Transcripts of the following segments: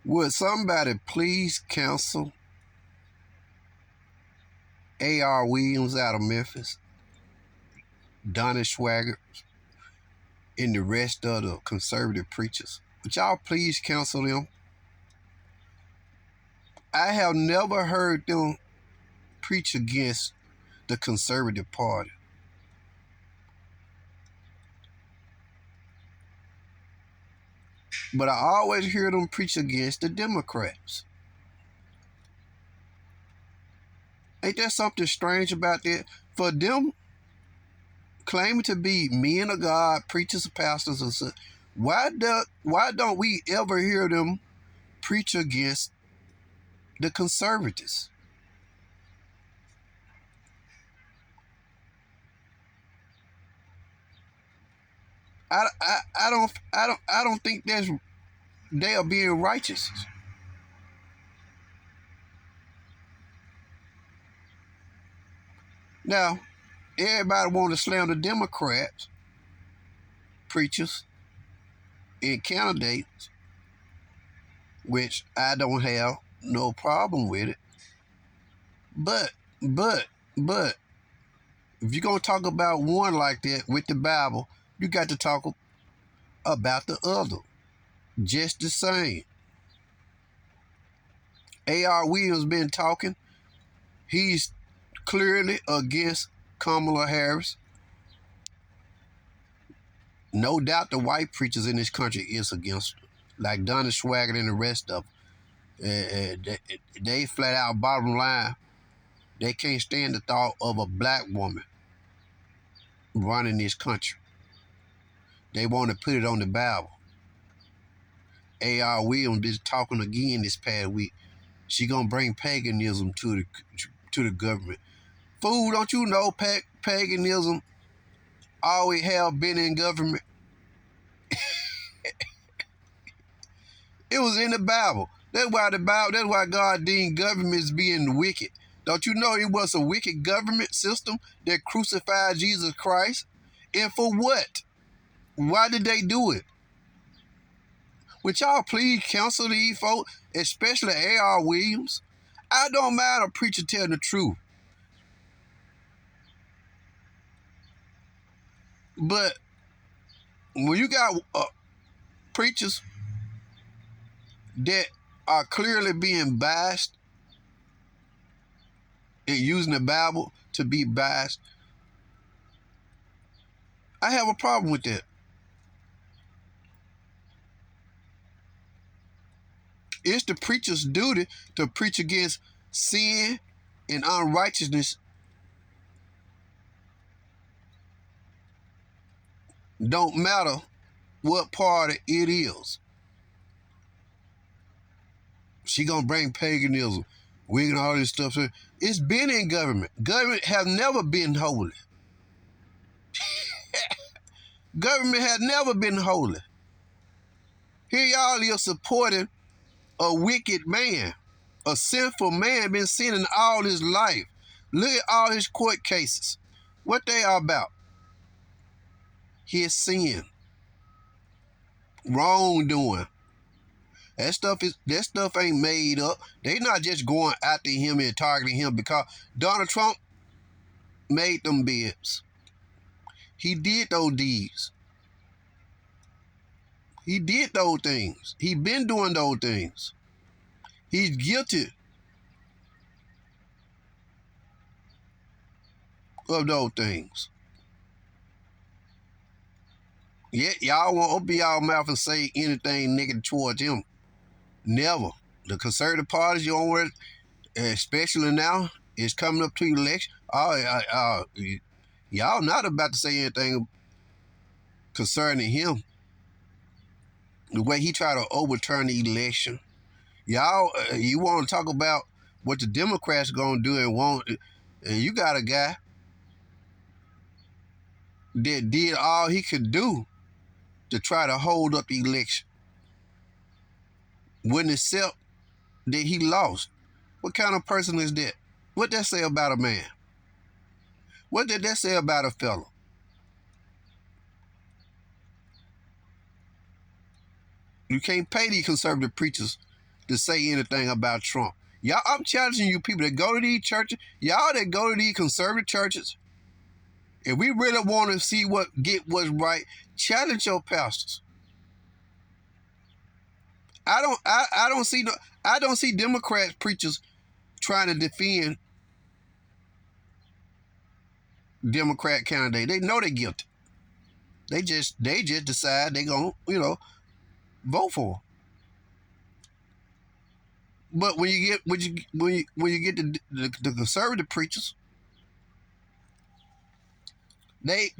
Would somebody please counsel A.R. Williams out of Memphis, Donnie Swagger, and the rest of the conservative preachers? Would y'all please counsel them? I have never heard them preach against the conservative party. But I always hear them preach against the Democrats. Ain't there something strange about that? For them claiming to be men of God, preachers, pastors, and such, why don't we ever hear them preach against the conservatives? I don't think they are being righteous. Now, everybody want to slam the Democrats, preachers, and candidates, which I don't have no problem with it. But, but, but, if you're going to talk about one like that with the Bible, you got to talk about the other just the same. A.R. Williams been talking. He's clearly against Kamala Harris. No doubt the white preachers in this country is against her, like Donnie Swagger and the rest of them. They flat out bottom line, they can't stand the thought of a black woman running this country. They want to put it on the Bible. A.R. Williams been talking again this past week. She gonna bring paganism to the government. Fool, don't you know paganism always have been in government? It was in the Bible. That's why God deemed governments being wicked. Don't you know it was a wicked government system that crucified Jesus Christ? And for what? Why did they do it? Would y'all please counsel these folks, especially A.R. Williams? I don't mind a preacher telling the truth. But when you got preachers that are clearly being biased and using the Bible to be biased, I have a problem with that. It's the preacher's duty to preach against sin and unrighteousness. Don't matter what party it is. She gonna bring paganism, wicked, all this stuff. It's been in government. Government have never been holy. Government has never been holy. Here y'all is supporting a wicked man, a sinful man, been sinning all his life. Look at all his court cases. What they are about? His sin, wrongdoing. That stuff ain't made up. They not just going after him and targeting him because Donald Trump made them bids. He did those deeds. He did those things. He been doing those things. He's guilty of those things. Yet y'all won't open y'all mouth and say anything negative towards him. Never. The conservative parties, you don't especially now, it's coming up to election. Y'all not about to say anything concerning him. The way he tried to overturn the election. Y'all, you want to talk about what the Democrats gonna do and won't. And you got a guy that did all he could do to try to hold up the election. Wouldn't accept that he lost. What kind of person is that? What that say about a man? What did that say about a fella? You can't pay these conservative preachers to say anything about Trump. Y'all, I'm challenging you people that go to these churches, y'all that go to these conservative churches, if we really want to see what's right, challenge your pastors. I don't see Democrat preachers trying to defend Democrat candidate. They know they're guilty. They just decide they gonna vote for them. But when you get the conservative preachers, they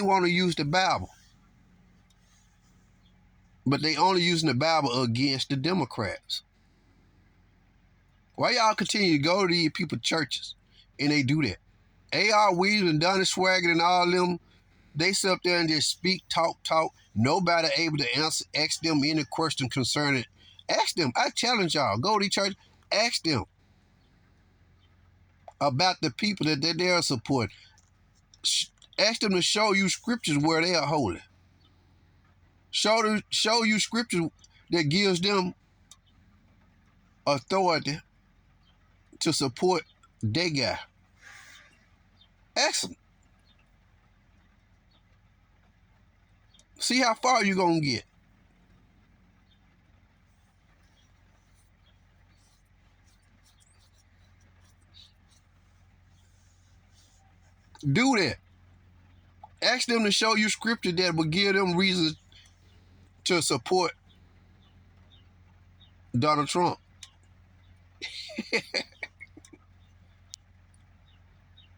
want to use the Bible, but they only using the Bible against the Democrats. Why y'all continue to go to these people's churches and they do that? A.R. Williams and Donnie Swaggart and all them, they sit up there and just speak, talk. Nobody able to ask them any question concerning. Ask them. I challenge y'all. Go to the church. Ask them about the people that they are supporting. Ask them to show you scriptures where they are holy. Show you scriptures that gives them authority to support their guy. Ask them. See how far you gonna get. Do that. Ask them to show you scripture that will give them reasons to support Donald Trump.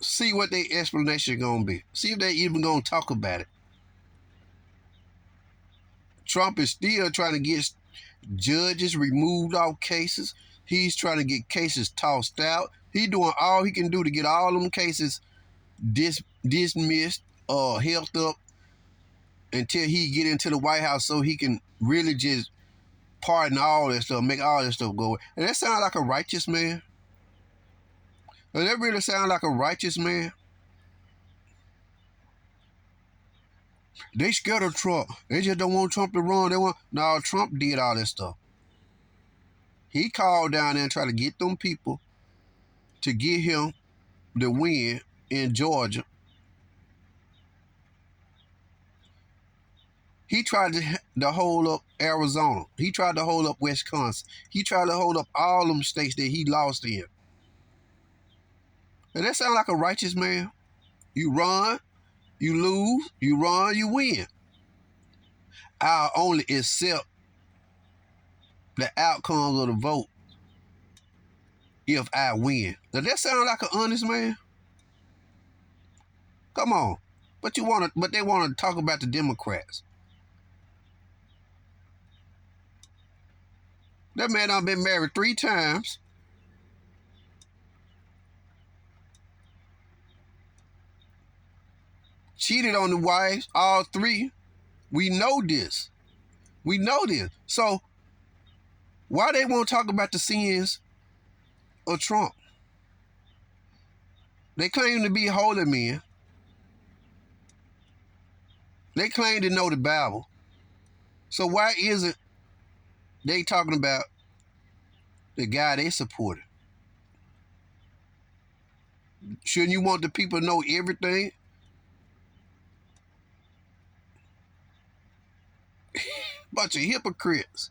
See what their explanation gonna be. See if they even gonna talk about it. Trump is still trying to get judges removed off cases. He's trying to get cases tossed out. He doing all he can do to get all them cases dismissed or held up until he get into the White House so he can really just pardon all that stuff, make all that stuff go away. And that sounds like a righteous man. Does that really sound like a righteous man? They scared of Trump. They just don't want Trump to run. No, Trump did all that stuff. He called down there and tried to get them people to get him the win in Georgia. He tried to hold up Arizona. He tried to hold up Wisconsin. He tried to hold up all them states that he lost in. Does that sound like a righteous man? You run, you lose, you run, you win. I'll only accept the outcomes of the vote if I win. Does that sound like an honest man? Come on. But they want to talk about the Democrats. That man done been married 3 times. Cheated on the wives, all 3. We know this. We know this. So why they won't talk about the sins of Trump? They claim to be holy men. They claim to know the Bible. So why isn't they talking about the guy they supported? Shouldn't you want the people to know everything? Bunch of hypocrites.